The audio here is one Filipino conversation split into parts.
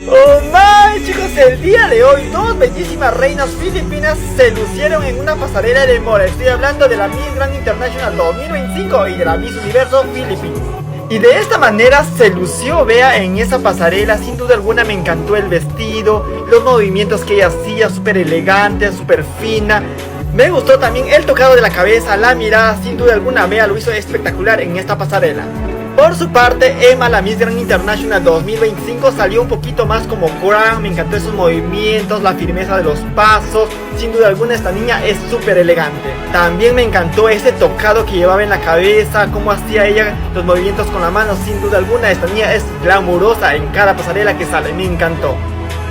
Oh my chicos, el día de hoy dos bellísimas reinas filipinas se lucieron en una pasarela de moda. Estoy hablando de la Miss Grand International 2025 y de la Miss Universo Philippines. Y de esta manera se lució Bea en esa pasarela. Sin duda alguna me encantó el vestido, los movimientos que ella hacía, súper elegante, súper fina. Me gustó también el tocado de la cabeza, la mirada. Sin duda alguna Bea lo hizo espectacular en esta pasarela. Por su parte, Emma, la Miss Grand International 2025, salió un poquito más como Crown. Me encantó esos movimientos, la firmeza de los pasos. Sin duda alguna esta niña es súper elegante. También me encantó ese tocado que llevaba en la cabeza, cómo hacía ella los movimientos con la mano. Sin duda alguna esta niña es glamurosa en cada pasarela que sale, me encantó.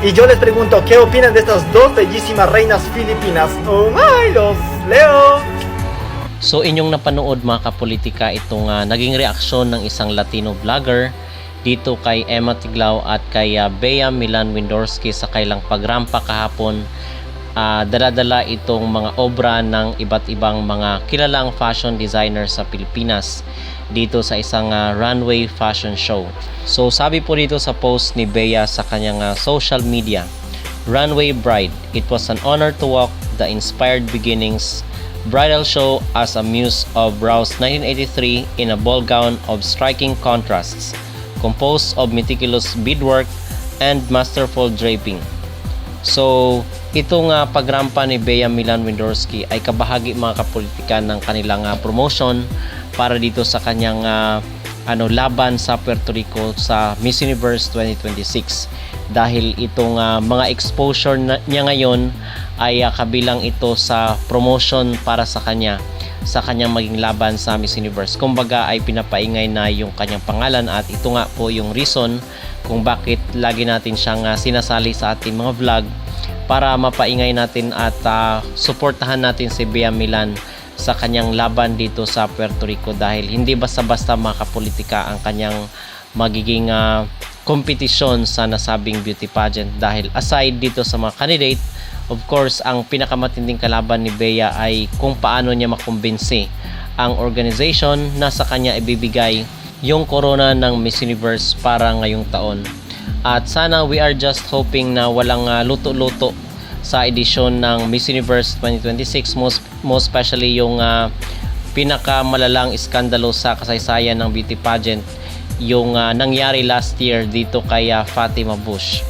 Y yo les pregunto, ¿qué opinan de estas dos bellísimas reinas filipinas? ¡Oh my! ¡Los leo! So inyong napanood mga kapolitika itong naging reaksyon ng isang Latino vlogger dito kay Emma Tiglao at kay Bea Milan Windorski sa kailang pagrampa kahapon. Dala-dala itong mga obra ng iba't ibang mga kilalang fashion designer sa Pilipinas dito sa isang runway fashion show. So sabi po dito sa post ni Bea sa kanyang social media, "Runway Bride, it was an honor to walk the inspired beginnings bridal show as a muse of Rau's 1983 in a ball gown of striking contrasts, composed of meticulous beadwork and masterful draping." So, itong pagrampa ni Bea Milan Windorski ay kabahagi mga kapolitika ng kanilang promotion para dito sa kanyang laban sa Puerto Rico sa Miss Universe 2026. Dahil itong mga exposure niya ngayon ay kabilang ito sa promotion para sa kanyang maging laban sa Miss Universe. Kumbaga ay pinapaingay na yung kanyang pangalan at ito nga po yung reason kung bakit lagi natin siyang sinasali sa ating mga vlog para mapaingay natin at suportahan natin si Bea Milan sa kanyang laban dito sa Puerto Rico dahil hindi basta-basta mga kapolitika ang kanyang magiging kompetisyon sa nasabing beauty pageant dahil aside dito sa mga candidate, of course, ang pinakamatinding kalaban ni Bea ay kung paano niya makumbinsi ang organization na sa kanya ibibigay yung corona ng Miss Universe para ngayong taon. At sana we are just hoping na walang luto-luto sa edisyon ng Miss Universe 2026, most especially yung pinakamalalang iskandalo sa kasaysayan ng beauty pageant, yung nangyari last year dito kay Fatima Bush.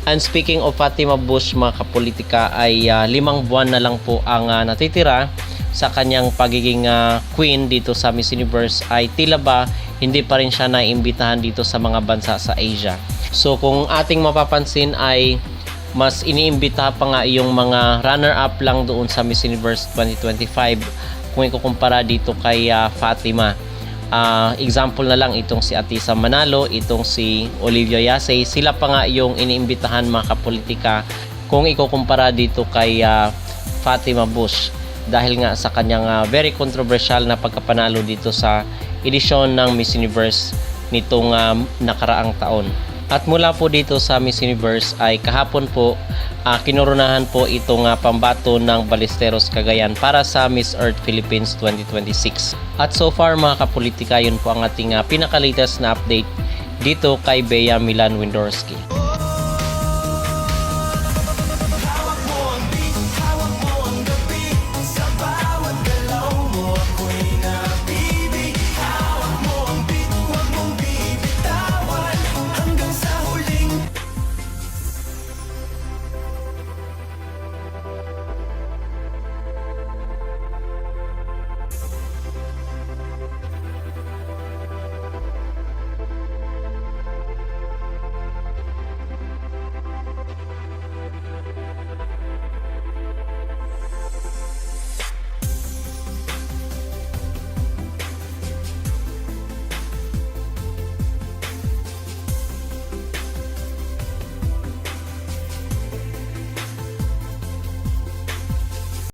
And speaking of Fatima Bush mga kapolitika ay 5 buwan na lang po ang natitira sa kanyang pagiging queen dito sa Miss Universe ay tila ba hindi pa rin siya naiimbitahan dito sa mga bansa sa Asia. So kung ating mapapansin ay mas iniimbita pa nga yung mga runner-up lang doon sa Miss Universe 2025 kung ikukumpara dito kay Fatima. Example na lang itong si Atisa Manalo, itong si Olivia Yasey, sila pa nga yung iniimbitahan mga kapolitika kung ikukumpara dito kay Fatima Bush dahil nga sa kanyang very controversial na pagkapanalo dito sa edisyon ng Miss Universe nitong nakaraang taon. At mula po dito sa Miss Universe ay kahapon po kinoronahan po itong pambato ng Ballesteros Cagayan para sa Miss Earth Philippines 2026. At so far mga kapolitika, yun po ang ating pinaka-latest na update dito kay Bea Milan Windorski.